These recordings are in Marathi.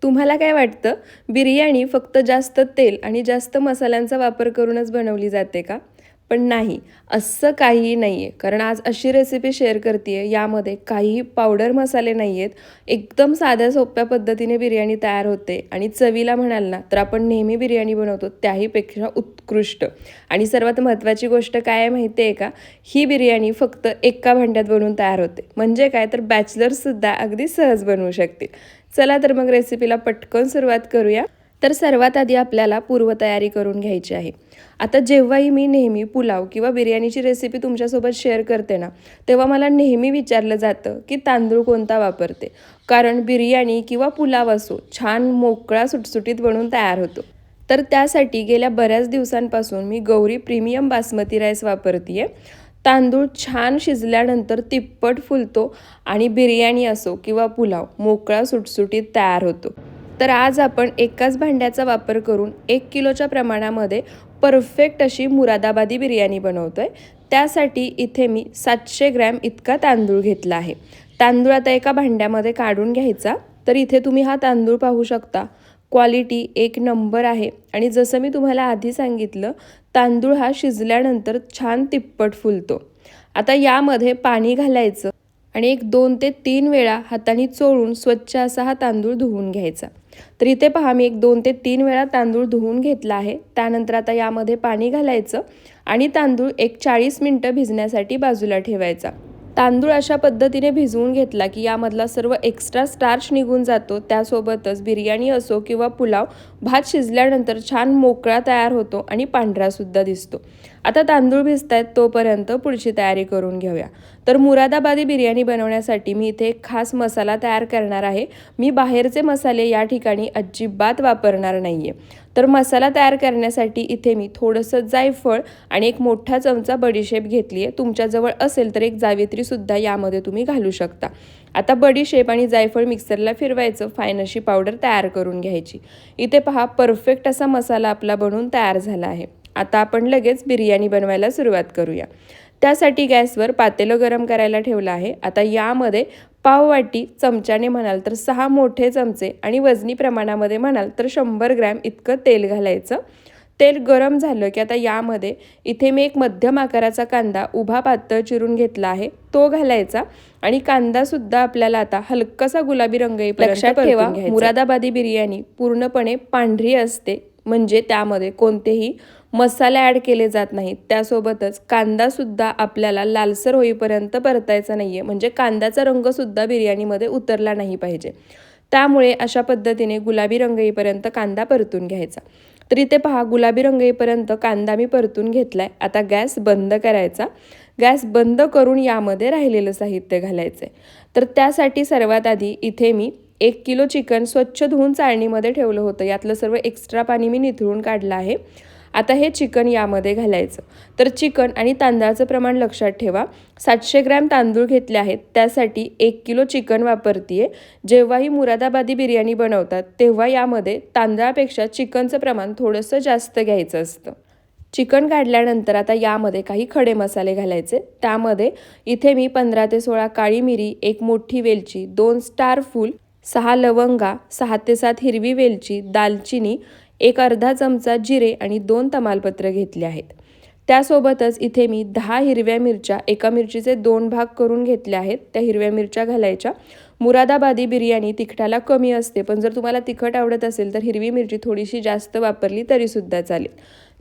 तुम्हाला काय वाटतं, बिर्याणी फक्त जास्त तेल आणि जास्त मसाल्यांचा वापर करूनच बनवली जाते का? पण नाही, असं काहीही नाही आहे. कारण आज अशी रेसिपी शेअर करते आहे, यामध्ये काहीही पावडर मसाले नाही आहेत. एकदम साध्या सोप्या पद्धतीने बिर्याणी तयार होते आणि चवीला म्हणाल ना, तर आपण नेहमी बिर्याणी बनवतो त्याहीपेक्षा उत्कृष्ट. आणि सर्वात महत्त्वाची गोष्ट काय आहे माहिती आहे का? ही बिर्याणी फक्त एका भांड्यात बनवून तयार होते. म्हणजे काय, तर बॅचलर्ससुद्धा अगदी सहज बनवू शकतील. चला तर मग रेसिपीला पटकन सुरुवात करूया. तर सर्वात आधी आपल्याला पूर्वतयारी करून घ्यायची आहे. आता जेव्हाही मी नेहमी पुलाव किंवा बिर्याणीची रेसिपी तुमच्यासोबत शेअर करते ना, तेव्हा मला नेहमी विचारलं जातं की तांदूळ कोणता वापरते. कारण बिर्याणी किंवा पुलाव असो, छान मोकळा सुटसुटीत बनवून तयार होतो. तर त्यासाठी गेल्या बऱ्याच दिवसांपासून मी गौरी प्रीमियम बासमती राईस वापरते आहे. तांदूळ छान शिजल्यानंतर तिप्पट फुलतो आणि बिर्याणी असो किंवा पुलाव मोकळा सुटसुटीत तयार होतो. तर आज आपण एकाच भांड्याचा वापर करून 1 किलोच्या प्रमाणामध्ये परफेक्ट अशी मुरादाबादी बिर्याणी बनवतो आहे. त्यासाठी इथे मी 700 ग्रॅम इतका तांदूळ घेतला आहे. तांदूळ आता एका भांड्यामध्ये काढून घ्यायचा. तर इथे तुम्ही हा तांदूळ पाहू शकता. क्वालिटी एक नंबर आहे आणि जसं मी तुम्हाला आधी सांगितलं, तांदूळ हा शिजल्यानंतर छान तिप्पट फुलतो. आता यामध्ये पाणी घालायचं आणि एक 2 ते 3 वेळा हाताने चोळून स्वच्छ असा हा तांदूळ धुवून घ्यायचा. तर इथे पहा, मी एक 2 ते 3 वेळा तांदूळ धुवून घेतला आहे. त्यानंतर आता यामध्ये पाणी घालायचं आणि तांदूळ एक 40 मिनटं भिजण्यासाठी बाजूला ठेवायचा. तांदूळ अशा पद्धतीने भिजवून घेतला की यामधला सर्व एक्स्ट्रा स्टार्च निघून जातो. त्यासोबतच बिर्याणी असो किंवा पुलाव, भात शिजल्यानंतर छान मोकळा तयार होतो आणि पांढरासुद्धा दिसतो. आता तांदूळ भिजतायत तोपर्यंत पुढची तयारी करून घेऊया. तर मुरादाबादी बिर्याणी बनवण्यासाठी मी इथे एक खास मसाला तयार करणार आहे. मी बाहेरचे मसाले या ठिकाणी अजिबात वापरणार नाही आहे. तर मसाला तयार करण्यासाठी इथे मी थोडंसं जायफळ आणि एक मोठा चमचा बडीशेप घेतली आहे. तुमच्याजवळ असेल तर एक जावित्रीसुद्धा यामध्ये तुम्ही घालू शकता. आता बडीशेप आणि जायफळ मिक्सरला फिरवायचं, फाईन अशी पावडर तयार करून घ्यायची. इथे पहा, परफेक्ट असा मसाला आपला बनवून तयार झाला आहे. आता आपण लगेच बिर्याणी बनवायला सुरुवात करूया. त्यासाठी गॅसवर पातेलं गरम करायला ठेवलं आहे. आता यामध्ये पाववाटी चमच्याने म्हणाल तर 6 मोठे चमचे आणि वजनी प्रमाणामध्ये म्हणाल तर 100 ग्रॅम इतकं तेल घालायचं. तेल गरम झालं की आता यामध्ये इथे मी एक मध्यम आकाराचा कांदा उभा पातळ चिरून घेतला आहे, तो घालायचा आणि कांदासुद्धा आपल्याला आता हलकासा गुलाबी रंग येईपर्यंत लक्षात ठेवा, मुरादाबादी बिर्याणी पूर्णपणे पांढरी असते. म्हणजे त्यामध्ये कोणतेही मसाले ॲड केले जात नाहीत. त्यासोबतच कांदासुद्धा आपल्याला लालसर होईपर्यंत परतायचा नाही आहे. म्हणजे कांद्याचा रंगसुद्धा बिर्याणीमध्ये उतरला नाही पाहिजे. त्यामुळे अशा पद्धतीने गुलाबी रंग येईपर्यंत कांदा परतून घ्यायचा. तर इथे पहा, गुलाबी रंग येईपर्यंत कांदा मी परतून घेतला आहे. आता गॅस बंद करायचा. गॅस बंद करून यामध्ये राहिलेलं साहित्य घालायचं आहे. तर त्यासाठी सर्वात आधी इथे मी 1 किलो चिकन स्वच्छ धुवून चाळणीमध्ये ठेवलं होतं. यातलं सर्व एक्स्ट्रा पाणी मी निथळून काढलं आहे. आता हे चिकन यामध्ये घालायचं. तर चिकन आणि तांदळाचं प्रमाण लक्षात ठेवा. 700 ग्रॅम तांदूळ घेतले आहेत, त्यासाठी 1 किलो चिकन वापरते आहे. जेव्हाही मुरादाबादी बिर्याणी बनवतात तेव्हा यामध्ये तांदळापेक्षा चिकनचं प्रमाण थोडंसं जास्त घ्यायचं असतं. चिकन काढल्यानंतर आता यामध्ये काही खडे मसाले घालायचे. त्यामध्ये इथे मी 15 ते 16 काळी मिरी, 1 मोठी वेलची, 2 स्टार फूल, 6 लवंगा, 6 ते 7 हिरवी वेलची, दालचिनी, एक अर्धा चमचा जिरे आणि 2 तमालपत्र घेतले आहेत. त्यासोबतच इथे मी 10 हिरव्या मिरच्या, एका मिरचीचे 2 भाग करून घेतले आहेत. त्या हिरव्या मिरच्या घालायच्या. मुरादाबादी बिर्याणी तिखटाला कमी असते, पण जर तुम्हाला तिखट आवडत असेल तर हिरवी मिरची थोडीशी जास्त वापरली तरीसुद्धा चालेल.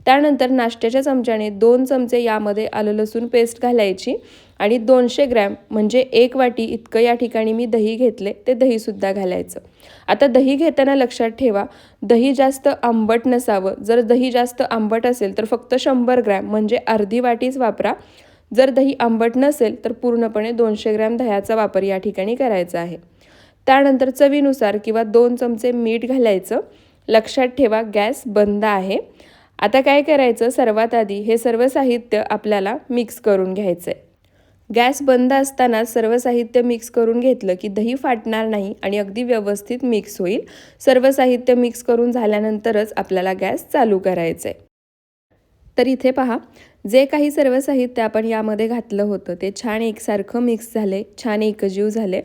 त्यानंतर नाश्त्याच्या चमच्याने 2 चमचे यामध्ये आलं लसूण पेस्ट घालायची आणि 200 ग्रॅम म्हणजे 1 वाटी इतकं या ठिकाणी मी दही घेतले, ते दहीसुद्धा घालायचं. आता दही घेताना लक्षात ठेवा, दही जास्त आंबट नसावं. जर दही जास्त आंबट असेल तर फक्त 100 ग्रॅम म्हणजे अर्धी वाटीच वापरा. जर दही आंबट नसेल तर पूर्णपणे 200 ग्रॅम दह्याचा वापर या ठिकाणी करायचा आहे. त्यानंतर चवीनुसार किंवा 2 चमचे मीठ घालायचं. लक्षात ठेवा, गॅस बंद आहे. आता काय करायचं, सर्वात आधी हे सर्व साहित्य आपल्याला मिक्स करून घ्यायचं आहे. गॅस बंद असताना सर्व साहित्य मिक्स करून घेतलं की दही फाटणार नाही आणि अगदी व्यवस्थित मिक्स होईल. सर्व साहित्य मिक्स करून झाल्यानंतरच आपल्याला गॅस चालू करायचं आहे. तर इथे पहा, जे काही सर्व साहित्य आपण यामध्ये घातलं होतं ते छान एकसारखं मिक्स झाले, छान एकजीव झाले.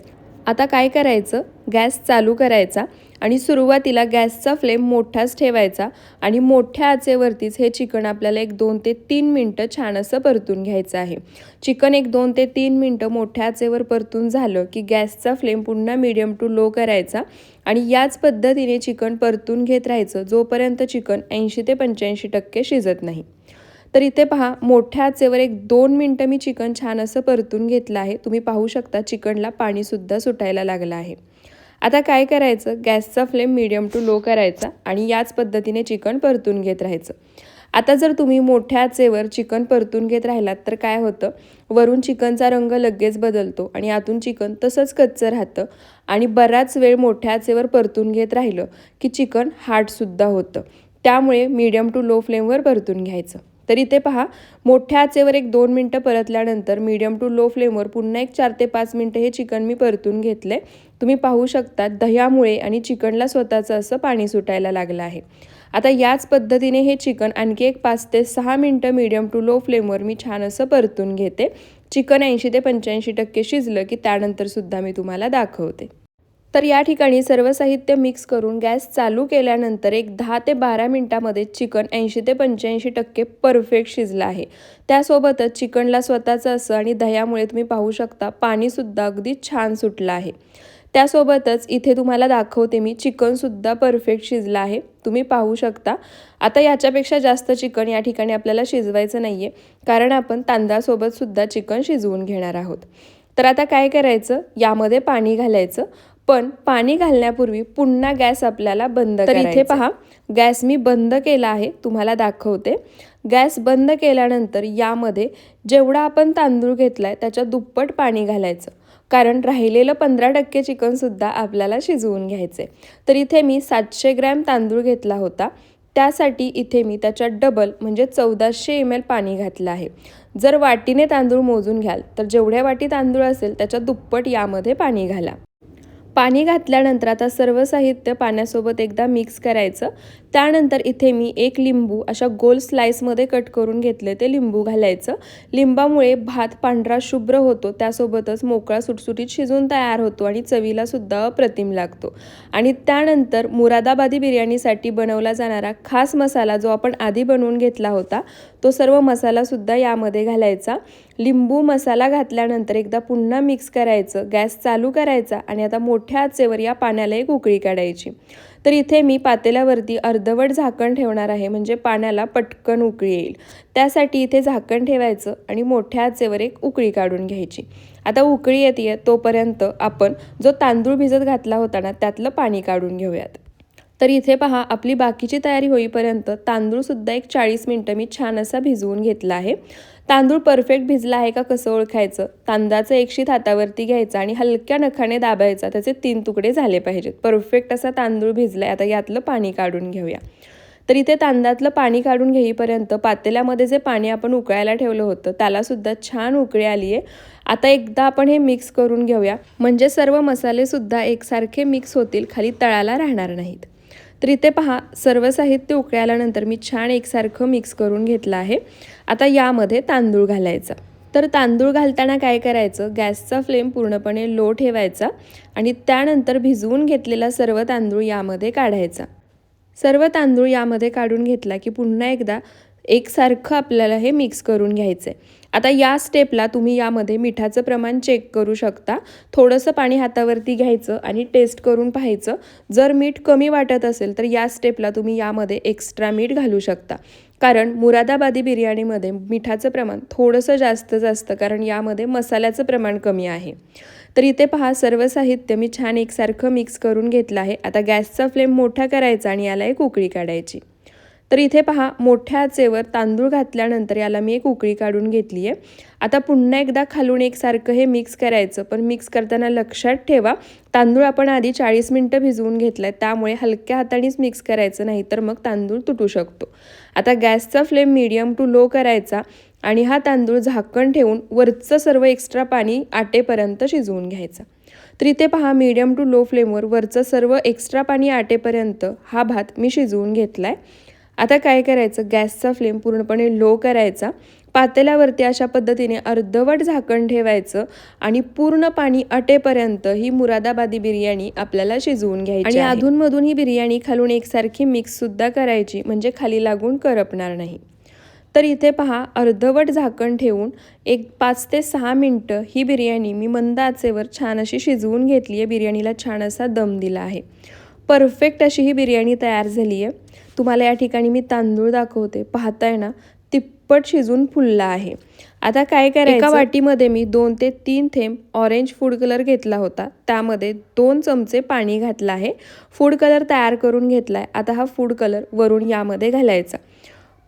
आता काय करायचं, गॅस चालू करायचा आणि सुरुवातीला गॅसचा फ्लेम मोठाच ठेवायचा आणि मोठ्या आचेवरतीच हे चिकन आपल्याला एक 2 ते 3 मिनटं छान असं परतून घ्यायचं आहे. चिकन एक 2 ते 3 मिनटं मोठ्या आचेवर परतून झालं की गॅसचा फ्लेम पुन्हा मीडियम टू लो करायचा आणि याच पद्धतीने चिकन परतून घेत राहायचं जोपर्यंत चिकन 80 ते 85% शिजत नाही. तर इथे पहा, मोठ्या आचेवर एक 2 मिनटं मी चिकन छान असं परतून घेतलं आहे. तुम्ही पाहू शकता चिकनला पाणीसुद्धा सुटायला लागलं आहे. आता काय करायचं, गॅसचा फ्लेम मीडियम टू लो करायचा आणि याच पद्धतीने चिकन परतून घेत राहायचं. आता जर तुम्ही मोठ्या आचेवर चिकन परतून घेत राहिलात तर काय होतं, वरून चिकनचा रंग लगेच बदलतो आणि आतून चिकन तसंच कच्चं राहतं आणि बराच वेळ मोठ्या आचेवर परतून घेत राहिलं की चिकन हार्डसुद्धा होतं. त्यामुळे मीडियम टू लो फ्लेमवर परतून घ्यायचं. तर इथे पहा, मोठ्या आचेवर एक 2 मिनटं परतल्यानंतर मीडियम टू लो फ्लेमवर पुन्हा एक 4 ते 5 मिनटं हे चिकन मी परतून घेतले. तुम्ही पाहू शकता दह्यामुळे आणि चिकनला स्वतःचं असं पाणी सुटायला लागलं आहे. आता याच पद्धतीने हे चिकन आणखी एक 5 ते 6 मिनटं मीडियम टू लो फ्लेमवर मी छान असं परतून घेते. चिकन 80 ते 85% शिजलं की त्यानंतरसुद्धा मी तुम्हाला दाखवते. तर या ठिकाणी सर्व साहित्य मिक्स करून गॅस चालू केल्यानंतर एक 10 ते 12 मिनटामध्ये चिकन 80 ते 85% परफेक्ट शिजलं आहे. त्यासोबतच चिकनला स्वतःचं असं आणि दह्यामुळे तुम्ही पाहू शकता पाणीसुद्धा अगदी छान सुटलं आहे. त्यासोबतच इथे तुम्हाला दाखवते मी चिकनसुद्धा परफेक्ट शिजलं आहे. तुम्ही पाहू शकता. आता याच्यापेक्षा जास्त चिकन या ठिकाणी आपल्याला शिजवायचं नाही आहे, कारण आपण तांदळासोबतसुद्धा चिकन शिजवून घेणार आहोत. तर आता काय करायचं, यामध्ये पाणी घालायचं. पण पाणी घालण्यापूर्वी पुन्हा गॅस आपल्याला बंद करायचा. तर इथे पहा, गॅस मी बंद केला आहे, तुम्हाला दाखवते. गॅस बंद केल्यानंतर यामध्ये जेवढा आपण तांदूळ घेतलाय त्याच्या दुप्पट पाणी घालायचं, कारण राहिलेलं 15% चिकनसुद्धा आपल्याला शिजवून घ्यायचे. तर इथे मी 700 ग्रॅम तांदूळ घेतला होता, त्यासाठी इथे मी त्याच्या डबल म्हणजे 1400 ml पाणी घातलं आहे. जर वाटीने तांदूळ मोजून घ्याल तर जेवढ्या वाटी तांदूळ असेल त्याच्या दुप्पट यामध्ये पाणी घाला. पाणी घातल्यानंतर आता सर्व साहित्य पाण्यासोबत एकदा मिक्स करायचं. त्यानंतर इथे मी एक लिंबू अशा गोल स्लाइसमध्ये कट करून घेतले, ते लिंबू घालायचं. लिंबामुळे भात पांढरा शुभ्र होतो, त्यासोबतच मोकळा सुटसुटीत शिजून तयार होतो आणि चवीलासुद्धा अप्रतिम लागतो. आणि त्यानंतर मुरादाबादी बिर्याणीसाठी बनवला जाणारा खास मसाला जो आपण आधी बनवून घेतला होता, तो सर्व मसालासुद्धा यामध्ये घालायचा. लिंबू मसाला घातल्यानंतर एकदा पुन्हा मिक्स करायचं, गॅस चालू करायचा आणि आता मोठ्या आचेवर या पाण्याला एक उकळी काढायची. तर इथे मी पातेल्यावरती अर्धवट झाकण ठेवणार आहे, म्हणजे पाण्याला पटकन उकळी येईल. त्यासाठी इथे झाकण ठेवायचं आणि मोठ्या आचेवर एक उकळी काढून घ्यायची. आता उकळी येते तोपर्यंत आपण जो तांदूळ भिजत घातला होता ना, त्यातलं पाणी काढून घेऊयात. तर इथे पहा, आपली बाकीची तयारी होईपर्यंत तांदूळसुद्धा एक 40 मिनटं मी छान असा भिजवून घेतला आहे. तांदूळ परफेक्ट भिजला आहे का कसं ओळखायचं, तांदळाचं एक शीत हातावरती घ्यायचं आणि हलक्या नखाने दाबायचा, त्याचे 3 तुकडे झाले पाहिजेत. परफेक्ट असा तांदूळ भिजला आहे. आता यातलं पाणी काढून घेऊया. तर इथे तांदळातलं पाणी काढून घेईपर्यंत पातेल्यामध्ये जे पाणी आपण उकळायला ठेवलं होतं त्यालासुद्धा छान उकळी आली आहे. आता एकदा आपण हे मिक्स करून घेऊया, म्हणजे सर्व मसालेसुद्धा एकसारखे मिक्स होतील, खाली तळाला राहणार नाहीत. तर इथे पहा, सर्व साहित्य उकळल्यानंतर मी छान एकसारखं मिक्स करून घेतलं आहे. आता यामध्ये तांदूळ घालायचा. तर तांदूळ घालताना काय करायचं, गॅसचा फ्लेम पूर्णपणे लो ठेवायचा आणि त्यानंतर भिजवून घेतलेला सर्व तांदूळ यामध्ये काढायचा. सर्व तांदूळ यामध्ये काढून घेतला की पुन्हा एकदा एकसारखं आपल्याला हे मिक्स करून घ्यायचं आहे. आता या स्टेपला तुम्ही यामध्ये मिठाचं प्रमाण चेक करू शकता. थोडंसं पाणी हातावरती घ्यायचं आणि टेस्ट करून पाहायचं. जर मीठ कमी वाटत असेल तर या स्टेपला तुम्ही यामध्ये एक्स्ट्रा मीठ घालू शकता, कारण मुरादाबादी बिर्याणीमध्ये मिठाचं प्रमाण थोडंसं जास्त असतं, कारण यामध्ये मसाल्याचं प्रमाण कमी आहे. तर इथे पहा, सर्व साहित्य मी छान एकसारखं मिक्स करून घेतलं आहे. आता गॅसचा फ्लेम मोठा करायचा आणि याला एक उकळी काढायची. तर इथे पहा, मोठ्या आचेवर तांदूळ घातल्यानंतर याला मी एक उकळी काढून घेतली आहे. आता पुन्हा एकदा खालून एकसारखं हे मिक्स करायचं, पण मिक्स करताना लक्षात ठेवा तांदूळ आपण आधी 40 मिनटं भिजवून घेतला आहे, त्यामुळे हलक्या हातानेच मिक्स करायचं, नाही तर मग तांदूळ तुटू शकतो. आता गॅसचा फ्लेम मीडियम टू लो करायचा आणि हा तांदूळ झाकण ठेवून वरचं सर्व एक्स्ट्रा पाणी आटेपर्यंत शिजवून घ्यायचं. तर इथे पहा, मीडियम टू लो फ्लेमवर वरचं सर्व एक्स्ट्रा पाणी आटेपर्यंत हा भात मी शिजवून घेतला आहे. आता काय करायचं, गॅसचा फ्लेम पूर्णपणे लो करायचा. पातेल्यावरती अशा पद्धतीने अर्धवट झाकण ठेवायचं आणि पूर्ण पाणी आटेपर्यंत ही मुरादाबादी बिर्याणी आपल्याला शिजवून घ्यायची आणि अधूनमधून ही बिर्याणी खालून एकसारखी मिक्ससुद्धा करायची, म्हणजे खाली लागून करपणार नाही. तर इथे पहा, अर्धवट झाकण ठेवून एक 5 ते 6 मिनटं ही बिर्याणी मी मंद आचेवर छान अशी शिजवून घेतली आहे. बिर्याणीला छान असा दम दिला आहे. परफेक्ट अशी ही बिर्याणी तयार झाली आहे. तुम्हाला या ठिकाणी मी तांदूळ दाखवते, पाहताय ना, तिप्पट शिजून फुलला आहे. आता काय करायचं, एका वाटीमध्ये मी 2 ते 3 थेंब ऑरेंज फूड कलर घेतला होता, त्यामध्ये 2 चमचे पाणी घातलं आहे. फूड कलर तयार करून घेतला आहे. आता हा फूड कलर वरून यामध्ये घालायचा.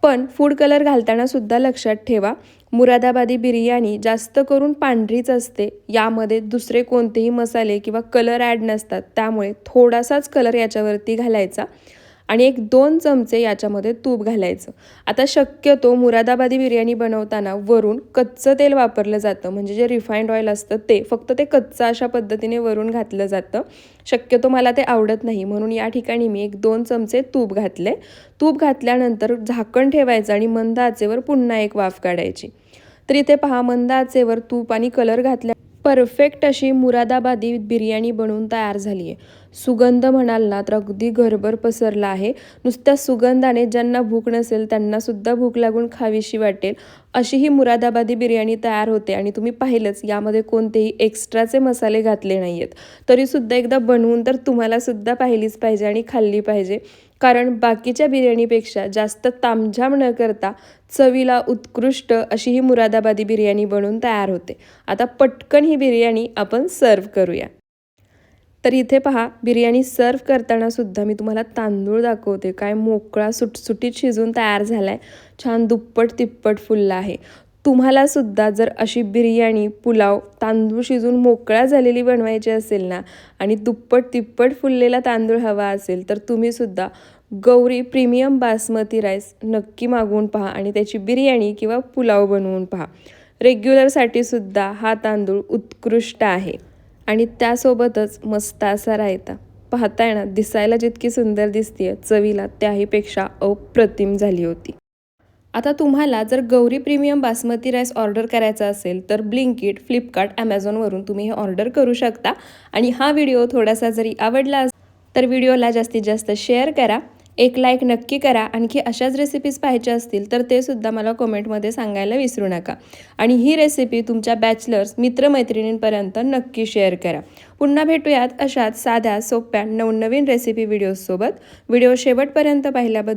पण फूड कलर घालताना सुद्धा लक्षात ठेवा, मुरादाबादी बिर्याणी जास्त करून पांढरीच असते. यामध्ये दुसरे कोणतेही मसाले किंवा कलर ॲड नसतात, त्यामुळे थोडासाच कलर याच्यावरती घालायचा आणि 1-2 चमचे याच्यामध्ये तूप घालायचं. आता शक्यतो मुरादाबादी बिर्याणी बनवताना वरून कच्चं तेल वापरलं जातं, म्हणजे जे रिफाइंड ऑइल असतं ते, फक्त ते कच्चं अशा पद्धतीने वरून घातलं जातं. शक्यतो मला ते आवडत नाही, म्हणून या ठिकाणी मी 1-2 चमचे तूप घातले. तूप घातल्यानंतर झाकण ठेवायचं आणि मंद आचेवर पुन्हा एक वाफ काढायची. तर इथे पहा, मंद आचेवर तूप आणि कलर घातल्या परफेक्ट अशी मुरादाबादी बिर्याणी बनवून तयार झाली आहे. सुगंध म्हणाल ना तर अगदी घरभर पसरला आहे. नुसत्या सुगंधाने ज्यांना भूक नसेल त्यांनासुद्धा भूक लागून खावीशी वाटेल अशी ही मुरादाबादी बिर्याणी तयार होते. आणि तुम्ही पाहिलंच, यामध्ये कोणतेही एक्स्ट्राचे मसाले घातले नाही आहेत. तरीसुद्धा एकदा बनवून तर तुम्हालासुद्धा पाहिलीच पाहिजे आणि खाल्ली पाहिजे, कारण बाकीच्या बिर्याणीपेक्षा जास्त तामझाम न करता चवीला उत्कृष्ट अशी ही मुरादाबादी बिर्याणी बनवून तयार होते. आता पटकन ही बिर्याणी आपण सर्व करूया. तर इथे पहा, बिर्याणी सर्व करताना सुद्धा मी तुम्हाला तांदूळ दाखवते. काय मोकळा सुटसुटीत शिजून तयार झाला आहे. छान दुप्पट तिप्पट फुलला आहे. तुम्हाला सुद्धा जर अशी बिर्याणी, पुलाव तांदूळ शिजून मोकळा झालेली बनवायची असेल ना आणि दुप्पट तिप्पट फुललेला तांदूळ हवा असेल, तर तुम्हीसुद्धा गौरी प्रीमियम बासमती राईस नक्की मागवून पहा आणि त्याची बिर्याणी किंवा पुलाव बनवून पहा. रेग्युलरसाठी सुद्धा हा तांदूळ उत्कृष्ट आहे. आणि त्यासोबतच मस्त असा रायता. पाहताय ना, दिसायला जितकी सुंदर दिसतीये, चवीला त्याहीपेक्षा अप्रतिम झाली होती. आता तुम्हाला जर Gauri premium basmati rice order करायचा असेल तर ब्लिंकिट, फ्लिपकार्ट, ॲमेझॉनवरून तुम्ही हे ऑर्डर करू शकता. आणि हा व्हिडिओ थोडासा जरी आवडला असेल तर व्हिडिओला जास्तीत जास्त शेअर करा, एक लाईक नक्की करा. आणखी अशाच रेसिपीज पाहायच्या असतील तर ते सुद्धा मला कमेंटमध्ये सांगायला विसरू नका. आणि ही रेसिपी तुमच्या बॅचलर्स, मित्रमैत्रिणींपर्यंत नक्की शेअर करा. पुन्हा भेटूयात अशाच साध्या, सोप्या, नवनवीन रेसिपी व्हिडिओजसोबत. व्हिडिओ शेवटपर्यंत पाहिल्याबद्दल